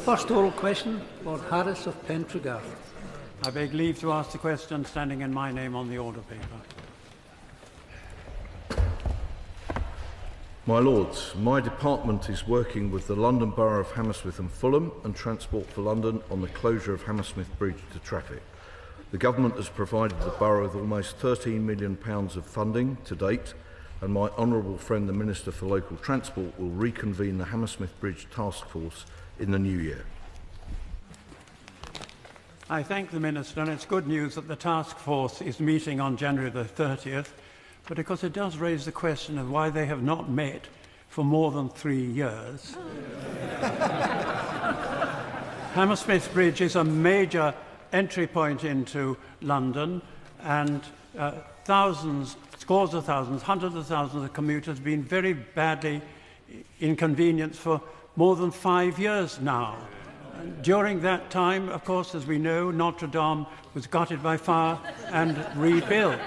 First oral question, Lord Harris of Pentregarth. I beg leave to ask the question standing in my name on the order paper. My Lords, my department is working with the London Borough of Hammersmith and Fulham and Transport for London on the closure of Hammersmith Bridge to traffic. The Government has provided the Borough with almost £13 million of funding to date, and my honourable friend the Minister for Local Transport will reconvene the Hammersmith Bridge Task Force in the new year. I thank the Minister, and it's good news that the task force is meeting on January the 30th, but of course it does raise the question of why they have not met for more than 3 years. Hammersmith Bridge is a major entry point into London, and thousands, scores of thousands, hundreds of thousands of commuters have been very badly inconvenienced for more than 5 years now. During that time, of course, as we know, Notre Dame was gutted by fire and rebuilt.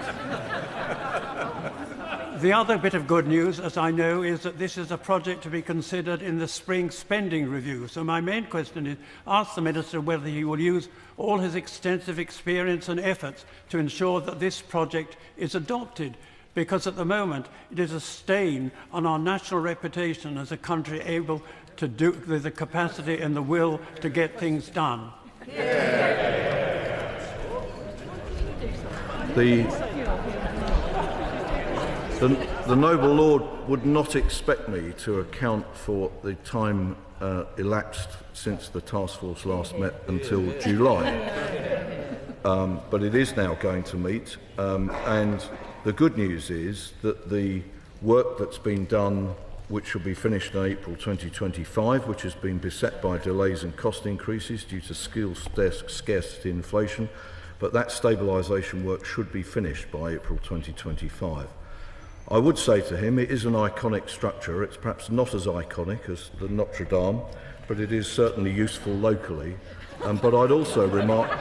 The other bit of good news, as I know, is that this is a project to be considered in the spring spending review. So my main question is, ask the Minister whether he will use all his extensive experience and efforts to ensure that this project is adopted, because at the moment it is a stain on our national reputation as a country able to do, with the capacity and the will to get things done. The noble Lord would not expect me to account for the time elapsed since the task force last met until July. But it is now going to meet, and the good news is that the work that's been done, which will be finished in April 2025, which has been beset by delays and cost increases due to skills scarcity and inflation, but that stabilisation work should be finished by April 2025. I would say to him, it is an iconic structure. It's perhaps not as iconic as the Notre Dame, but it is certainly useful locally. But I'd also remark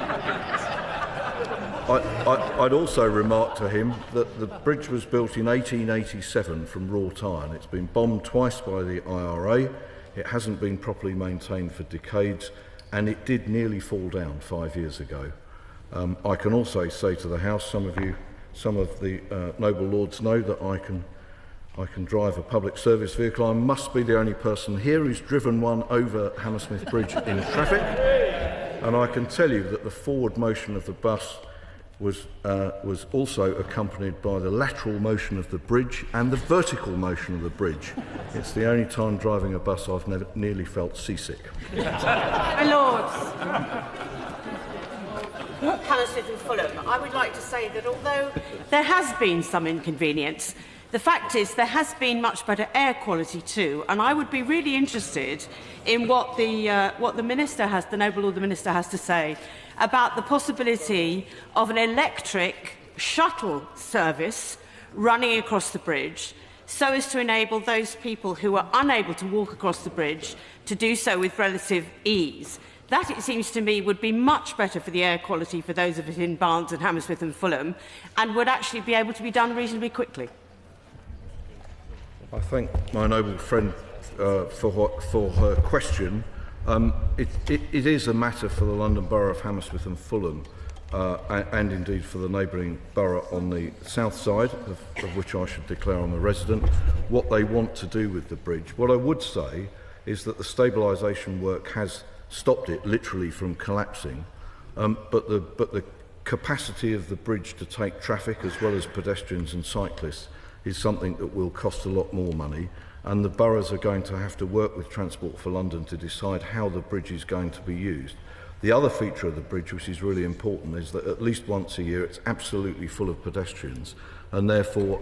to him that the bridge was built in 1887 from wrought iron. It's been bombed twice by the IRA. It hasn't been properly maintained for decades, and it did nearly fall down 5 years ago. I can also say to the House, some of the noble lords know that I can drive a public service vehicle. I must be the only person here who's driven one over Hammersmith Bridge in traffic, and I can tell you that the forward motion of the bus was also accompanied by the lateral motion of the bridge and the vertical motion of the bridge. It's the only time driving a bus I've nearly felt seasick. My Lords, Hammersmith and Fulham, I would like to say that although there has been some inconvenience, the fact is there has been much better air quality too, and I would be really interested in what the Minister has, the Noble Lord the Minister has to say about the possibility of an electric shuttle service running across the bridge so as to enable those people who are unable to walk across the bridge to do so with relative ease. That, it seems to me, would be much better for the air quality for those of us in Barnes and Hammersmith and Fulham, and would actually be able to be done reasonably quickly. I thank my noble friend for her question. It is a matter for the London Borough of Hammersmith and Fulham, and indeed for the neighbouring borough on the south side, of which I should declare I'm a resident, what they want to do with the bridge. What I would say is that the stabilisation work has stopped it literally from collapsing, but the capacity of the bridge to take traffic as well as pedestrians and cyclists is something that will cost a lot more money, and the boroughs are going to have to work with Transport for London to decide how the bridge is going to be used. The other feature of the bridge, which is really important, is that at least once a year it's absolutely full of pedestrians, and therefore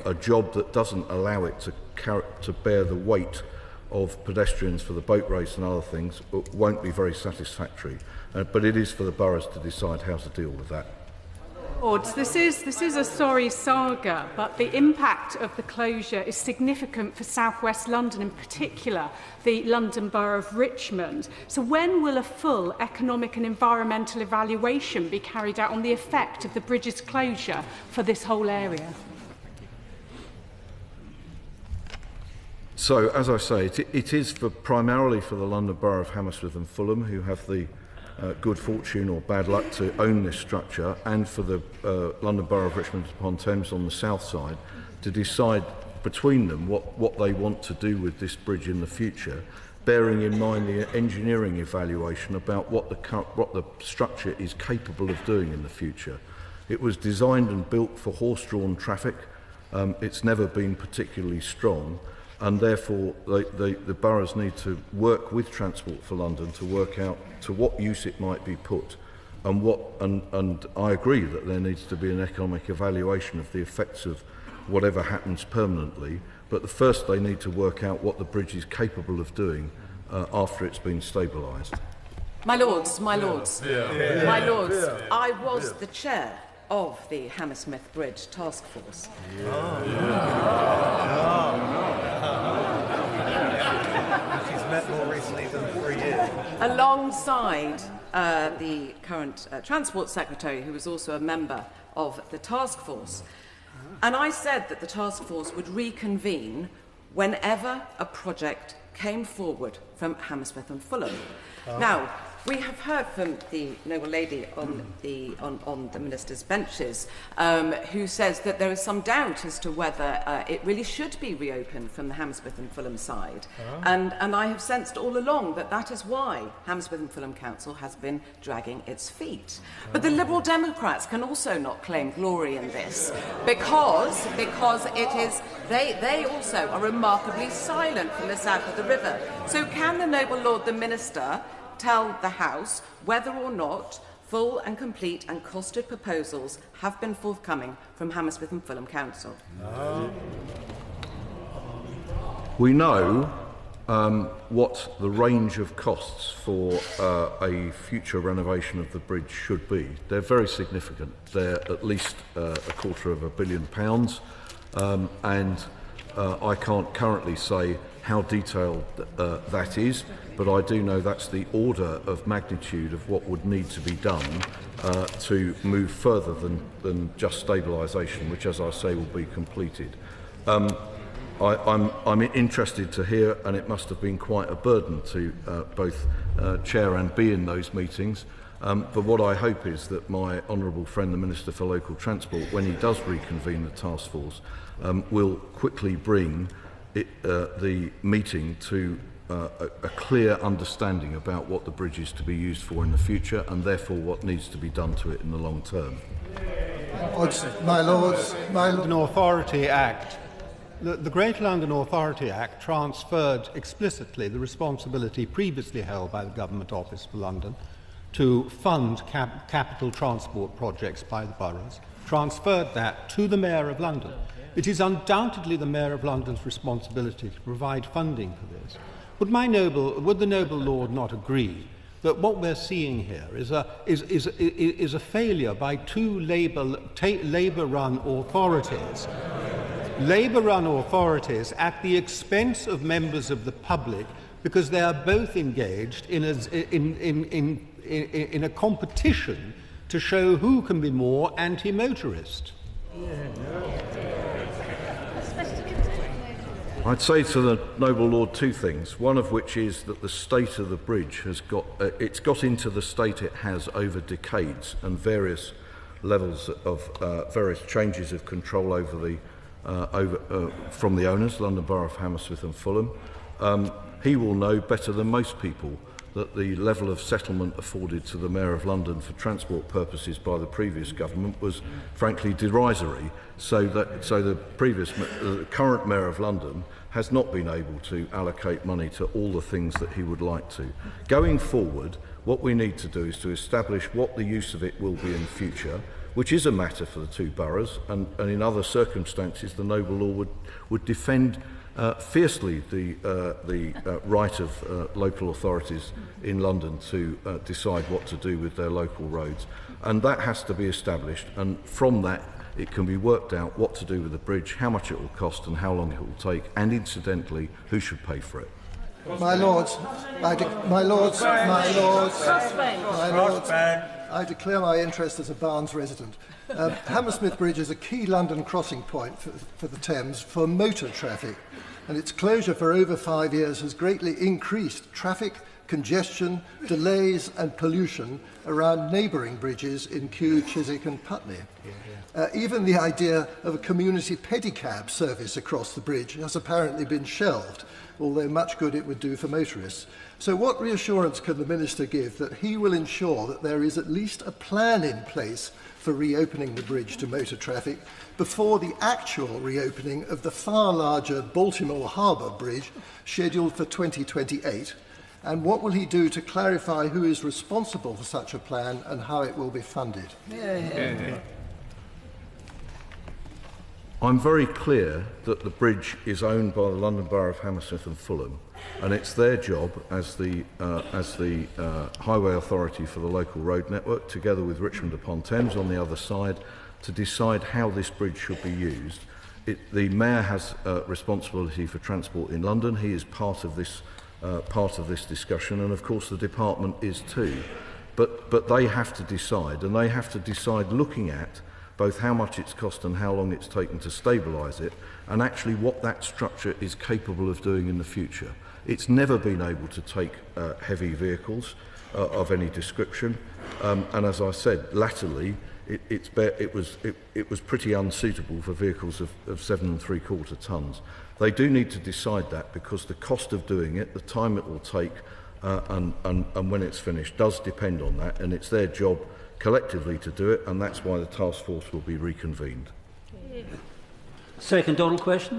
a job that doesn't allow it to bear the weight of pedestrians for the boat race and other things won't be very satisfactory. But it is for the boroughs to decide how to deal with that. Lords, this is a sorry saga, but the impact of the closure is significant for South West London, in particular the London Borough of Richmond. So when will a full economic and environmental evaluation be carried out on the effect of the bridge's closure for this whole area? So, as I say, it is primarily for the London Borough of Hammersmith and Fulham, who have the good fortune or bad luck to own this structure, and for the London Borough of Richmond upon Thames on the south side, to decide between them what they want to do with this bridge in the future, bearing in mind the engineering evaluation about what the structure is capable of doing in the future. It was designed and built for horse-drawn traffic. It's never been particularly strong, and therefore the boroughs need to work with Transport for London to work out to what use it might be put, and I agree that there needs to be an economic evaluation of the effects of whatever happens permanently, but first they need to work out what the bridge is capable of doing after it's been stabilised. My Lords, my Lords, my Lords, I was the chair of the Hammersmith Bridge Task Force. She's met more recently than 3 years. Alongside the current Transport Secretary, who was also a member of the task force. And I said that the task force would reconvene whenever a project came forward from Hammersmith and Fulham. Now, we have heard from the noble lady on the minister's benches, who says that there is some doubt as to whether it really should be reopened from the Hammersmith and Fulham side. And I have sensed all along that that is why Hammersmith and Fulham Council has been dragging its feet. But the Liberal Democrats can also not claim glory in this because it is they also are remarkably silent from the south of the river. So can the noble Lord the Minister tell the House whether or not full and complete and costed proposals have been forthcoming from Hammersmith and Fulham Council? We know what the range of costs for a future renovation of the bridge should be. They're very significant. They're at least £250 million, and I can't currently say how detailed that is, but I do know that's the order of magnitude of what would need to be done to move further than just stabilisation, which, as I say, will be completed. I'm interested to hear, and it must have been quite a burden to both chair and be in those meetings, but what I hope is that my honourable friend, the Minister for Local Transport, when he does reconvene the task force, will quickly bring the meeting to a clear understanding about what the bridge is to be used for in the future, and therefore what needs to be done to it in the long term. My Lords, London Authority Act. The Greater London Authority Act transferred explicitly the responsibility previously held by the Government Office for London to fund capital transport projects by the boroughs, transferred that to the Mayor of London. It is undoubtedly the Mayor of London's responsibility to provide funding for this. Would the noble Lord not agree that what we're seeing here is a failure by two Labour-run authorities, at the expense of members of the public, because they are both engaged in a competition to show who can be more anti-motorist? I'd say to the noble Lord two things, one of which is that the state of the bridge has got into the state it has over decades, and various levels of various changes of control over from the owners, London Borough of Hammersmith and Fulham. He will know better than most people that the level of settlement afforded to the Mayor of London for transport purposes by the previous government was frankly derisory, so the current Mayor of London has not been able to allocate money to all the things that he would like to. Going forward, what we need to do is to establish what the use of it will be in future, which is a matter for the two boroughs, and in other circumstances the noble law would defend fiercely the right of local authorities in London to decide what to do with their local roads, and that has to be established, and from that it can be worked out what to do with the bridge, how much it will cost and how long it will take, and incidentally who should pay for it. my Lords, I declare my interest as a Barnes resident. Hammersmith Bridge is a key London crossing point for the Thames for motor traffic. and its closure for over 5 years has greatly increased traffic, congestion, delays and pollution around neighbouring bridges in Kew, Chiswick and Putney. Even the idea of a community pedicab service across the bridge has apparently been shelved, although much good it would do for motorists. So what reassurance can the Minister give that he will ensure that there is at least a plan in place for reopening the bridge to motor traffic before the actual reopening of the far larger Baltimore Harbour Bridge scheduled for 2028? And what will he do to clarify who is responsible for such a plan and how it will be funded? I'm very clear that the bridge is owned by the London Borough of Hammersmith and Fulham, and it's their job as the highway authority for the local road network, together with Richmond upon Thames on the other side, to decide how this bridge should be used. The Mayor has responsibility for transport in London. He is part of this discussion, and of course the department is too. But they have to decide, and they have to decide looking at both how much it's cost and how long it's taken to stabilise it, and actually what that structure is capable of doing in the future. It's never been able to take heavy vehicles of any description, and as I said, latterly it was pretty unsuitable for vehicles of 7 3/4 tonnes. They do need to decide that, because the cost of doing it, the time it will take, and when it's finished does depend on that, and it's their job collectively to do it, and that's why the task force will be reconvened. Second oral question.